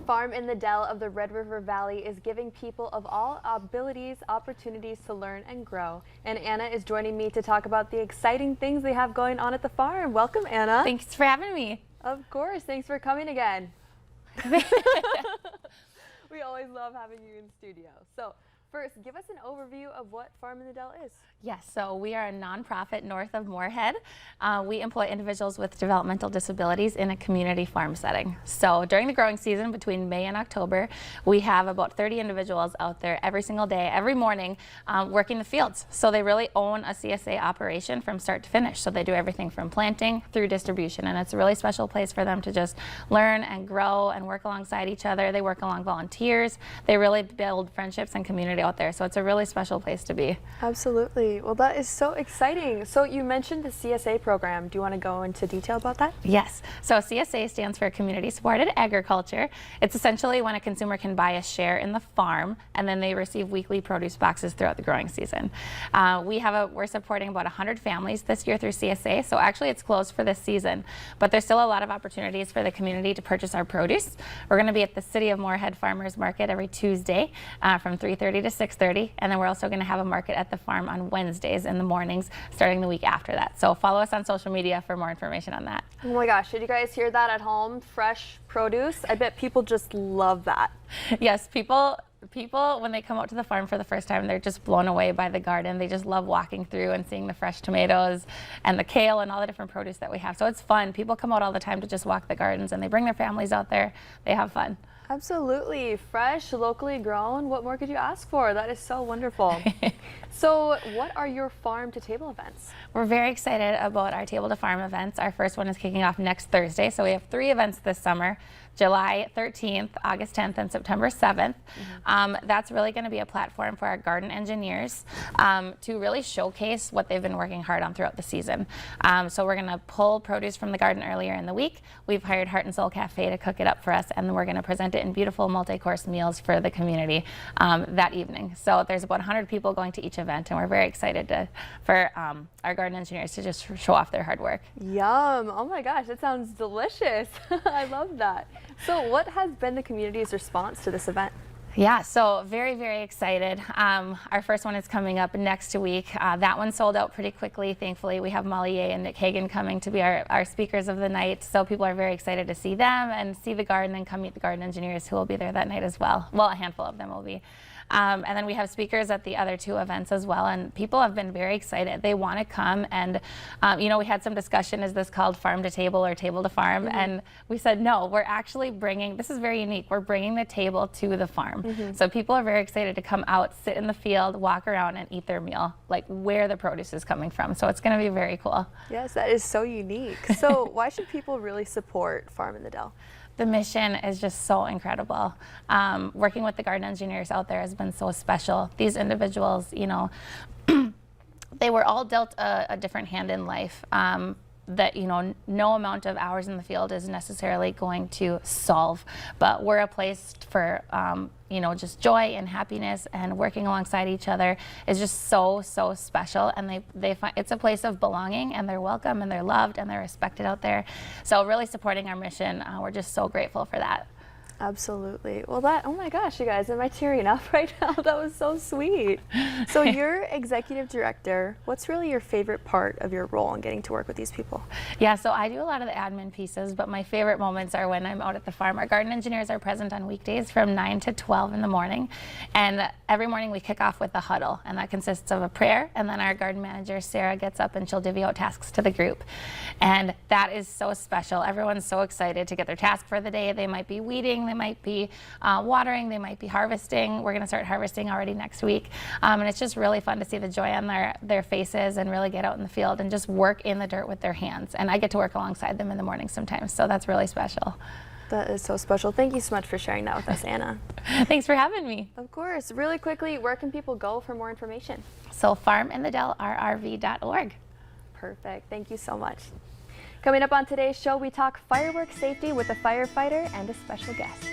farm in the Dell of the Red River Valley is giving people of all abilities opportunities to learn and grow. And Anna is joining me to talk about the exciting things they have going on at the farm. Welcome, Anna. Thanks for having me. Of course. Thanks for coming again. We always love having you in studio. So first, give us an overview of what Farm in the Dell is. Yes, so we are a nonprofit north of Moorhead. We employ individuals with developmental disabilities in a community farm setting. So during the growing season between May and October, we have about 30 individuals out there every single day, every morning, working the fields. So they really own a CSA operation from start to finish. So they do everything from planting through distribution, and it's a really special place for them to just learn and grow and work alongside each other. They work along volunteers. They really build friendships and community out there. So it's a really special place to be. Absolutely. Well, that is so exciting. So you mentioned the CSA program. Do you want to go into detail about that? Yes. So CSA stands for Community Supported Agriculture. It's essentially when a consumer can buy a share in the farm and then they receive weekly produce boxes throughout the growing season. We're supporting about 100 families this year through CSA. So actually it's closed for this season, but there's still a lot of opportunities for the community to purchase our produce. We're going to be at the City of Moorhead Farmers Market every Tuesday from 3:30 to 6:30, and then we're also going to have a market at the farm on Wednesdays in the mornings starting the week after that. So follow us on social media for more information on that. Oh my gosh, did you guys hear that at home? Fresh produce? I bet people just love that. Yes, people when they come out to the farm for the first time, they're just blown away by the garden. They just love walking through and seeing the fresh tomatoes and the kale and all the different produce that we have. So it's fun. People come out all the time to just walk the gardens, and they bring their families out there. They have fun. Absolutely. Fresh, locally grown. What more could you ask for? That is so wonderful. So what are your farm to table events? We're very excited about our table to farm events. Our first one is kicking off next Thursday. So we have 3 events this summer: July 13th, August 10th, and September 7th. That's really going to be a platform for our garden engineers to really showcase what they've been working hard on throughout the season. So we're going to pull produce from the garden earlier in the week. We've hired Heart and Soul Cafe to cook it up for us, and then we're going to present it in beautiful multi-course meals for the community that evening. So there's about 100 people going to each event, and we're very excited for our garden engineers to just show off their hard work. Yum! Oh my gosh, that sounds delicious. I love that. So what has been the community's response to this event? Yeah, so very, very excited. Our first one is coming up next week. That one sold out pretty quickly. Thankfully, we have Molly Ye and Nick Hagan coming to be our speakers of the night. So people are very excited to see them and see the garden and come meet the garden engineers who will be there that night as well. Well, a handful of them will be. And then we have speakers at the other 2 events as well, and people have been very excited. They want to come, and you know, we had some discussion, is this called farm to table or table to farm? And we said no, we're actually bringing, this is very unique, we're bringing the table to the farm. So people are very excited to come out, sit in the field, walk around, and eat their meal, like where the produce is coming from. So it's going to be very cool. Yes, that is so unique. So why should people really support Farm in the Dell? The mission is just so incredible. Working with the garden engineers out there has been so special. These individuals, you know, they were all dealt a different hand in life. That, you know, no amount of hours in the field is necessarily going to solve, but we're a place for you know, just joy and happiness, and working alongside each other is just so special, and they find it's a place of belonging, and they're welcome and they're loved and they're respected out there. So really supporting our mission, we're just so grateful for that. Absolutely. Well, oh my gosh, you guys, am I tearing up right now? That was so sweet. So you're executive director. What's really your favorite part of your role in getting to work with these people? Yeah, so I do a lot of the admin pieces, but my favorite moments are when I'm out at the farm. Our garden engineers are present on weekdays from 9 to 12 in the morning, and every morning we kick off with a huddle, and that consists of a prayer, and then our garden manager, Sarah, gets up and she'll divvy out tasks to the group. And that is so special. Everyone's so excited to get their task for the day. They might be weeding, they might be watering, they might be harvesting. We're going to start harvesting already next week. And it's just really fun to see the joy on their faces and really get out in the field and just work in the dirt with their hands. And I get to work alongside them in the morning sometimes, so that's really special. That is so special. Thank you so much for sharing that with us, Anna. Thanks for having me. Of course. Really quickly, where can people go for more information? So farminthedelrrv.org. Perfect. Thank you so much. Coming up on today's show, we talk fireworks safety with a firefighter and a special guest.